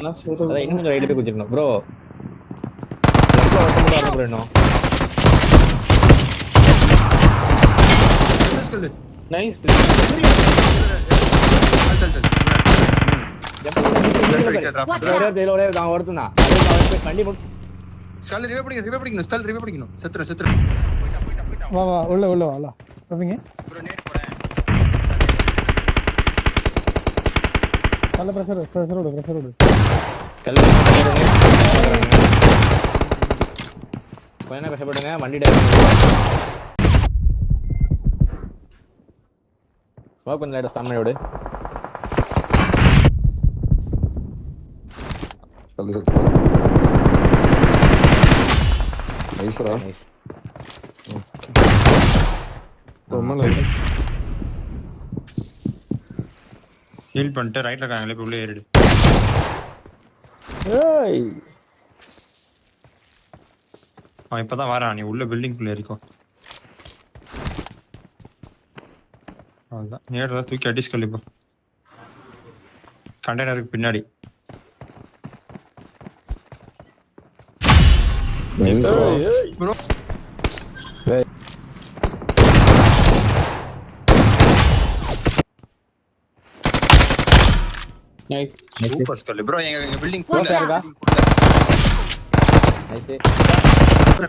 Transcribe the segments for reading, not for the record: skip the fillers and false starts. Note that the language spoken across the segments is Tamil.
அதான் இன்னும் கொஞ்சம் ரைட்ல போய் குதிக்கணும் ப்ரோ. லெஃப்ட்ல ஒருத்த மட்டும் வரணும் ப்ரோ இன்னும். நைஸ். ஒரே நான் ஒருத்தனா கண்டிப்பா ஸ்கல் ரிவே பிடிக்கணும் ஸ்கல் ரிவே பிடிக்கணும். செத்துற வா வா உள்ள வாடா பாருங்க. ப்ரோ நேட் போறேன். நல்ல பிரஷர் விடு. ஸ்கல் கொஞ்சம் கஷ்டப்படுங்க வண்டி ஸ்மோக் கொஞ்சம் லைட்டா ஸ்டாமினா விடு. ஸ்கல் செத்துற. நைஸ்ரா. நைஸ். ஹீல் பண்ணிட்டு ரைட்ல இருக்காங்களே போய் உள்ள ஏறிடு. ஏய் அவன் இப்பதான் வரான். நீ உள்ள பில்டிங் குள்ள ஏறிக்கோ. அவ்வளவுதான். நேரா தூக்கி அடிச்சு கழிப்போம். கண்டெய்னருக்கு பின்னாடி. நைஸ்ரா. Bro nice. Super skill bro. எங்க பில்டிங் Watch out. நைஸ்.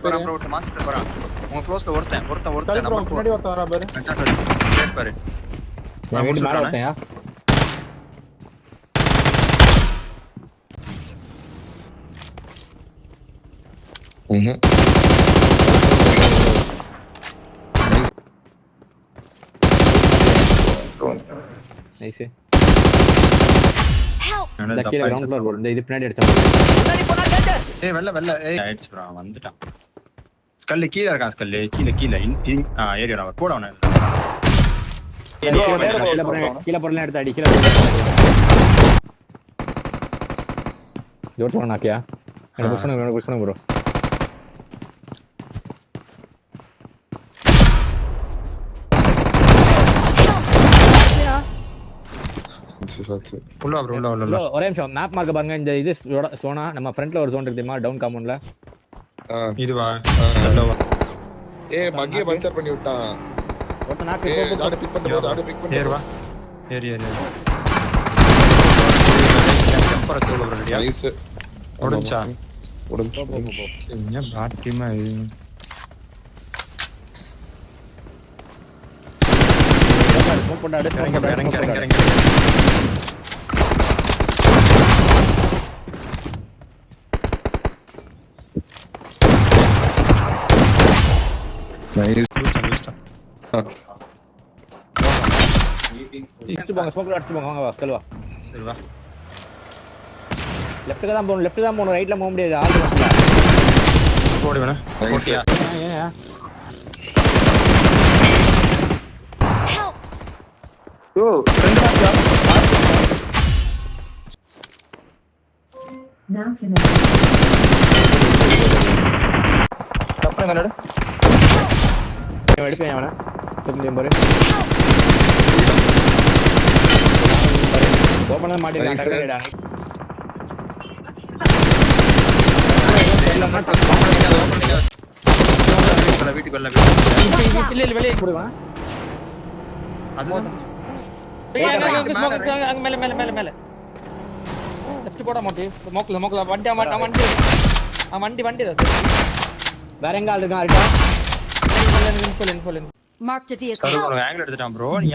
போறான் ப்ரோ. மாஸ்டர் போறான். உங்க க்ளோஸ்ல ஒருத்தன் ஸ்கல் ப்ரோ நம்பர் முன்னாடி ஒருத்தன் வரா பாரு. 4 பாரு. நான் வீட்டு மேல வரேன்யா. நைஸ். இந்த கீழ கிரவுண்ட் ஃப்ளோர் போடு. இந்த இது பின்னாடி அடிச்சான். ஏய் வெல்ல ஏய் ஆயிடுச்சு ப்ரோ. வந்துட்டான். ஸ்கல் கீழ இருக்கான். ஸ்கல் கீழ ஏரியா நான் போட அவன. கீழ பொருள் எடுத்து அடி. கீழ ஜோட் பண்ணாக்கியா என்ன புஷ் பண்ணு ப்ரோ. உள்ள ப்ரோ. ஒரே நிமிஷம் மேப் மார்க்க பாருங்க. இந்த இது சோனா நம்ம ஃப்ரண்ட்ல ஒரு ஜோன் இருக்கு தெரியுமா? டவுன் காம்பவுண்ட்ல. இதுவா? ஏய் பக்கிய பஞ்சர் பண்ணி விட்டான். ஒருத்த நாக்கு ஆடு பிக் பண்ணு. ஏறுவா. ஏறி ஜம்பர சோல ப்ரோ. ரெடியா? நைஸ். ஓடுச்சா? ஓடுச்சு. என்ன பாட்டிமா இது. போட்டு அடி. இறங்க. நைஸ். அடிச்சு போங்க. ஸ்மோக்ல அடிச்சு போங்க. வாங்க வா ஸ்கல் வா. சரி வா. லெஃப்ட்ல தான் போணும். ரைட்ல போக முடியாது. ஆள் வரல. ஓடி வேணா. ஓட்டியா? ஏன் ஓ ரெண்டு மாச்சா. தப்பு கண்ணாடி. எடுப்பேன் அவனை. பாரு. ஓபன்ல மாட்டிட்டான். டக்கரேடா. வீட்டுக்கு வரல. இல்ல வெளியே போடுவா. அதுதான் அங்க மேல லெஃப்ட் போட மாட்டே. ஸ்மோக்ல வண்டி வேற எங்க ஆள் இருக்கான்? இன்ஃபோல் Marked a vehicle. சரி ஒரு ஆங்கிள் எடுத்துட்டான் ப்ரோ. நீ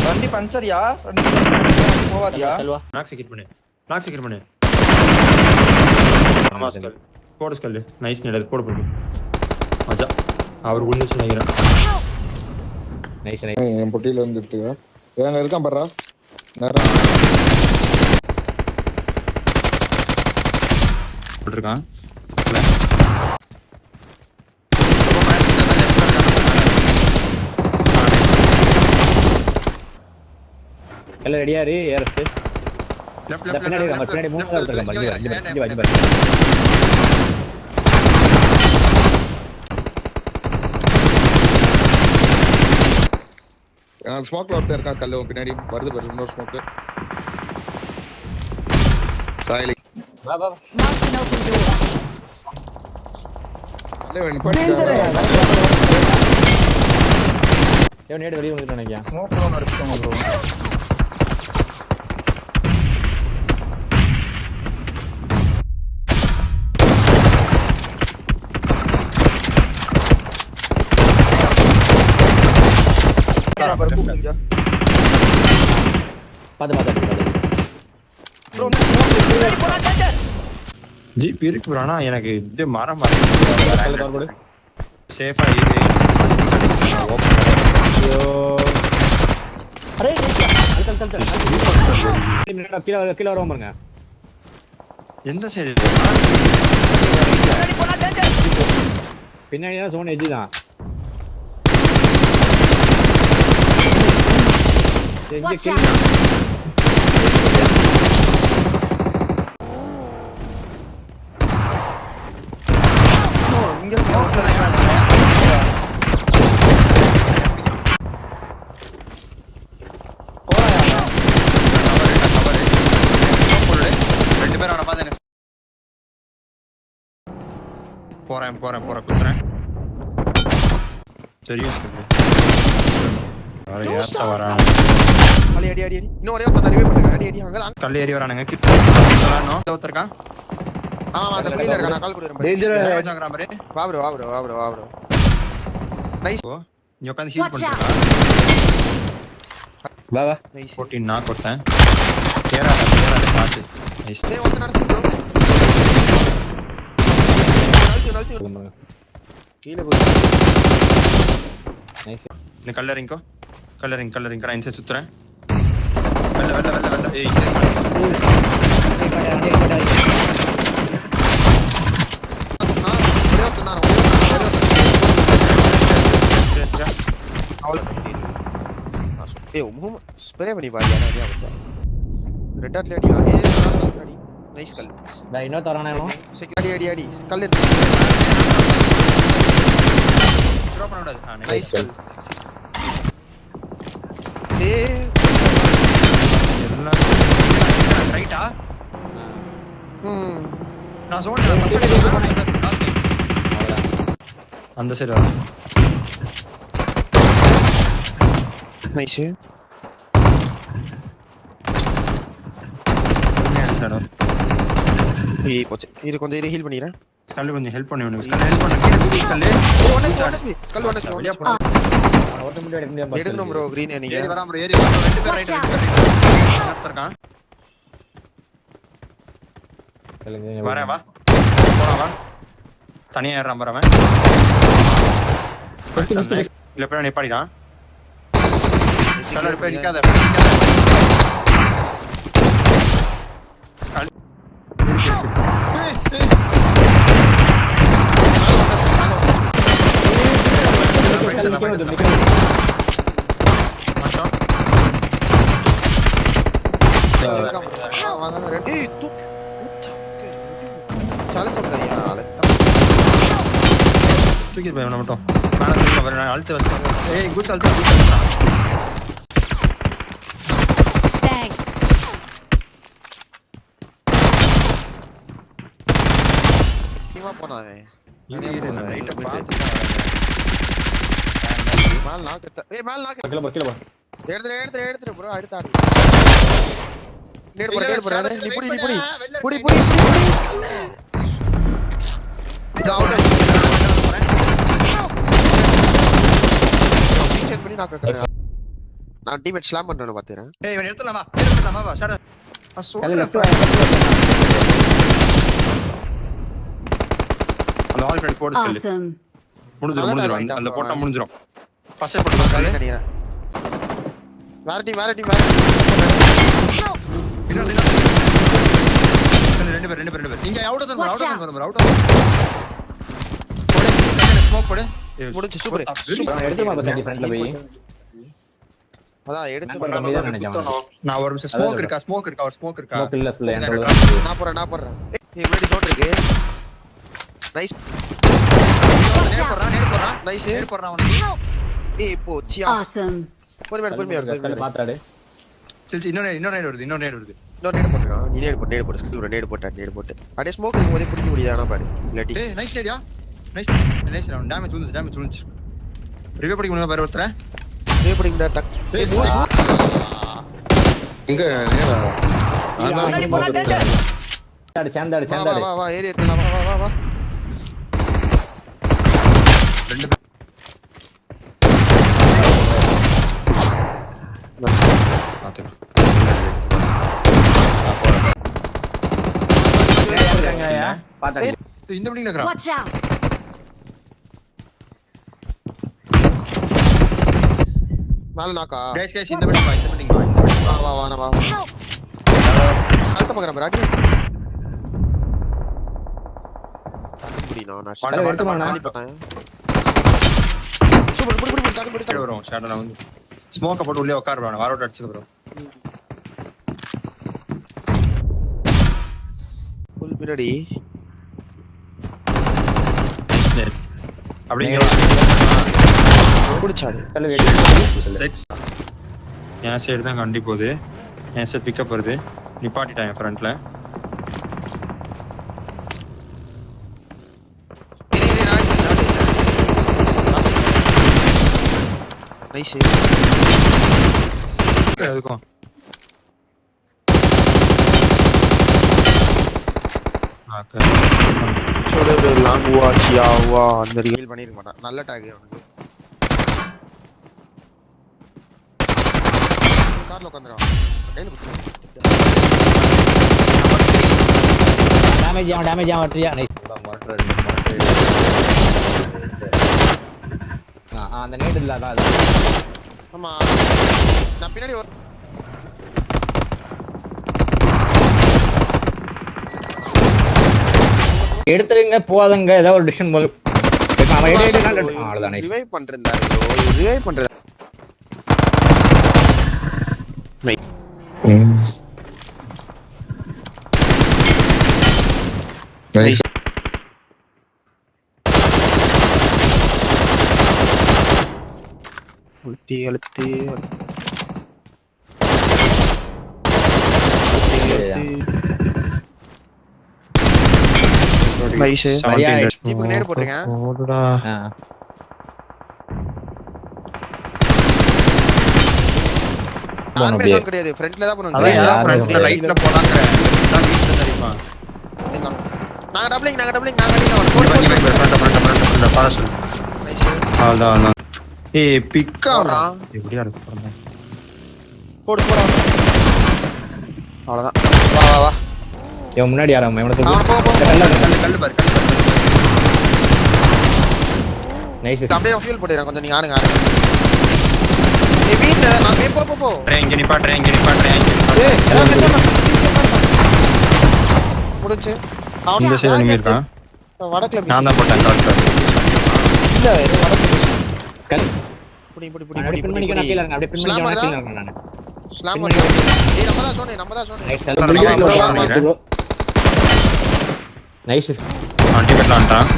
வண்டி பஞ்சர்யா. போவாதியா? செல்வா. நாக் செக்யூர் பண்ணு. ஆமா ஸ்கல். போடு ஸ்கல். நைஸ் நேட் போடு. மஜா. அவர் குண்டுச்சு நினைக்கிறேன். நைஸ். என் பொட்டியில வந்துட்டு ஏங்க இருக்கான் பாறா. நேரா போட்டுருக்கான். எல்லாம் ரெடியா இரு. ஏர்ஸ் பின்னாடி மூணு இருக்கான். வண்டி ஸ்மோக்ல ஒருத்தர் இருக்கான். கல்லு பின்னாடி வருது பாரு. இன்னொரு ஸ்மோக்கு. தாயில வா வா Marked an open door. ஏன் நேடு வெளிய வந்துட்டு நினைக்கியா ஸ்மோக் ரவுண்ட் அடிச்சுக்கோங்க ப்ரோ. பாத்து ப்ரோ smoke ஜீப் இருக்கு bro. ஆனா எனக்கு இது மரம் கல்ல கவர் கொடு சேஃபா இரு. ஐயோ அரே தல் கீழ வரவும் பாருங்க எந்த சைடு பின்னாடி தான் சோன் எஜ்ஜி தான் எங்க Watch கீழ out. இங்க smoke ரெண்டு பேரும் அவனை பார்த்து போறேன் குத்துறேன் தெரியும் ஏத்த வரான் அடி அடி அடி அடி. இன்னும் ஒரே ஒரு தடவை பண்ணுங்க. அடி அடி அங்க கல் ஏறி வரானுங்க கிட்ட விளாடணும் ஒருத்தருக்கான் ஆமா அந்த குடியில இருக்க நான் கால் குடுறேன். டேஞ்சர் மாதிரி வா ப்ரோ. நைஸ். இங்க உட்காந்து ஹீல் Watch பண்ணிட்டு வா வா நைஸ். 14 நான் கொடுத்தேன் ஏறாத பாத்து நைஸ் டேய் வந்து நடந்து ப்ரோ. நல்தி பாருங்க கீழ குதி. நைஸ் இந்த கல்லரிங் கடை இன்சை சுத்துறேன் வெள்ள ஏய் ஸ்ப்ரே பண்ணி பாரு யாரா வந்து ரெட் டாட் லேடி அடி நைஸ் கல் டா இன்னோ தரானே செகண்ட் அடி கல் ட்ராப் பண்ண கூடாது நைஸ் கல் ஏய் எல்லாம் ரைட்டா நான் சொல்றேன் அந்த சைடு வர நைஸ் ஏய் போச்சு இது கொஞ்சம் ஹீல் பண்ணிறேன் கல்லு கொஞ்சம் ஹெல்ப் பண்ணி உனக்கு ஹெல்ப் பண்ணு கீழ கல்லு கல் வெளிய ஒன்னு போ ஒருத்த மட்டும் எடுக்க முடியாது எடுக்கணும் ப்ரோ கிரீன் நீங்க ஏறி வரான் ப்ரோ ஏறி வரான் ரெண்டு பேர் ரைட் இருக்கான் வரேன் வா போறான் வா தனியா ஏறான் வரவன் இல்ல போய் நிப்பாடிடான் கல்லு போய் நிக்காத தூக்கி போய் மட்டும் அழுத்து வந்து ஏய் குட் அழுத்து Thanks. போனாவே ரைட்ட பாத்து மேல நாக்கட்ட ஏய் மேல நாக்க கீழ போ எடுத்துரு ப்ரோ அடுத்து ஆடு நேடு போற நீ புடி இது அவுட் செக் பண்ணி நாக்க நான் டீமேட் ஸ்லாம் பண்றேன்னு பாத்துறேன் ஏய் இவன் எடுத்துடலாமா வா ஷாட் கல்ல லெஃப்ட் அந்த ஆல் ஃப்ரெண்ட் போடு ஸ்கில் Awesome. முடிஞ்சிரும் அந்த போட்டா முடிஞ்சிரும் ஃபர்ஸ்ட் போட்டு காலே ஸ்கில் கடிறேன் வேற டீம் Help. ரெண்டு பேர் இங்க அவுட் ஆஃப் Watch out. போடு ஸ்மோக் போடு முடிஞ்சு சூப்பர் எடுத்துமா பத்தி ஃப்ரண்ட்ல போய் அதான் எடுத்து நான் கம்மியா நினைச்சேன் நான் ஒரு நிமிஷம் ஸ்மோக் இருக்கா ஒரு ஸ்மோக் இருக்கா ஸ்மோக் இல்ல ஃபுல்லா என்கிட்ட நான் போறேன் ஏய் முன்னாடி ஷாட் இருக்கு நைஸ் நேர் போறான் நைஸ் நேர் போறான் அவனுக்கு Help. ஏய் போச்சியா Awesome. பொறுமையா பாத்தாடு இன்னொரு நேர் வருது இன்னொரு நேடு போட்டுருக்கான். நீ நேடு போட்டு ஸ்கில் ஒரு நேடு போட்டு அப்படியே ஸ்மோக் இருக்கும்போதே பிடிக்க முடியாதானா பாரு. இல்லாட்டி ஏய் நைஸ் டேடியா. Nice round. டேமேஜ் விழுந்துச்சு. ரிவே படிக்க முடியுமா பாரு ஒருத்தர. ரிவே படிக்கடா டக். ஏய் மூவ். இங்க நேரா அதான் சேர்ந்தாடு வா ஏரியா எடுத்துலாம். வா பாத்துக்கலாம். இந்த பில்டிங்ல இருக்கறான். Watch out! மேல நாக்கா. கைஸ் இந்த பில்டிங் வா. வா நான் வா. Help! அடுத்த பக்கற பராட்டி. முடினா நான் காலி பண்ணேன். சூப்பர் புடி சாக்கு கீழ வரும். ஷாடோல வந்து ஸ்மோக்க போட்டு உள்ளே உட்கார் bro. வாரோட் அடிச்சு bro. ஃபுல் பின்னாடி. அப்படியே புடிச்சாடு. என் சைடு தான் கண்டி போகுது. என் சைடு பிக்கப் வருது. நிப்பாட்டிட்டேன் என் ஃப்ரண்ட்ல. நைஸ். எதுக்கும் சோடே லாங் வாட்சியா வா அந்த ரீல் பண்ணிருக்க மாட்டான். நல்ல டாக் அவனுக்கு. கார்ல உட்கார்ந்துறான். கையில பிடிச்சு. டேமேஜ் ஆவட்றியா நைஸ் அந்த நேட் இல்ல அதான் ஆமா நான் பின்னாடி எடுத்துருங்க போவாதங்க ஏதாவது ஒரு டிசிஷன் போல அவன் அவ்வளவுதான் நைஸ் ரிவைவ் பண்றேன்டா. ரிவைவ் பண்றேன். நைஸ் உல்டி அழுத்தி நைஸ். ஜீப்புக்கு நேடு போட்டுருக்கேன். ஓடுடா. யாருமே சவுண்ட் கிடையாது. ஃப்ரண்ட்ல தான் பண்ணுவாங்க. அதான் யாரா ஃப்ரண்ட்ல ரைட்ல போடாங்க. நான் வீட்ல தெரியுமா. நாங்க டபுளிங் நாங்க அடிக்கலாம். போடு ஃப்ரண்ட் பாஸ். நைஸ். அதான் ஏய் பிக்கா போடுறான். எப்படியா இருக்கு பாருங்க. போடு அவ்வளவுதான். வா இவன் முன்னாடி யாராம இவனை போ கல்லு பாரு. நைஸ் அப்படியே ஃபியூல் போடுறேன் கொஞ்சம். நீங்க ஆடுங்க. ஏய் வீட்ல நான் போ ட்ரெயின் இங்க நிப்பாட்றேன். ஏய் முடிஞ்சு. இந்த சைடு எனிமி இருக்கான். வடக்குல நான் தான் போட்டேன் டாக்டர். இல்ல வடக்குல ஸ்கல் புடி அப்படியே பின் பண்ணிக்க நான் கீழ இருக்கேன். அப்படியே பின் பண்ணிக்க நான் கீழ இருக்கேன் நான். ஸ்லாம் பண்ணு. ஏய் நம்ம தான் சொன்னேன். நைஸ் ஸ்கல் நான் நைஸ் டிக்கெட்ல வந்துட்டான்.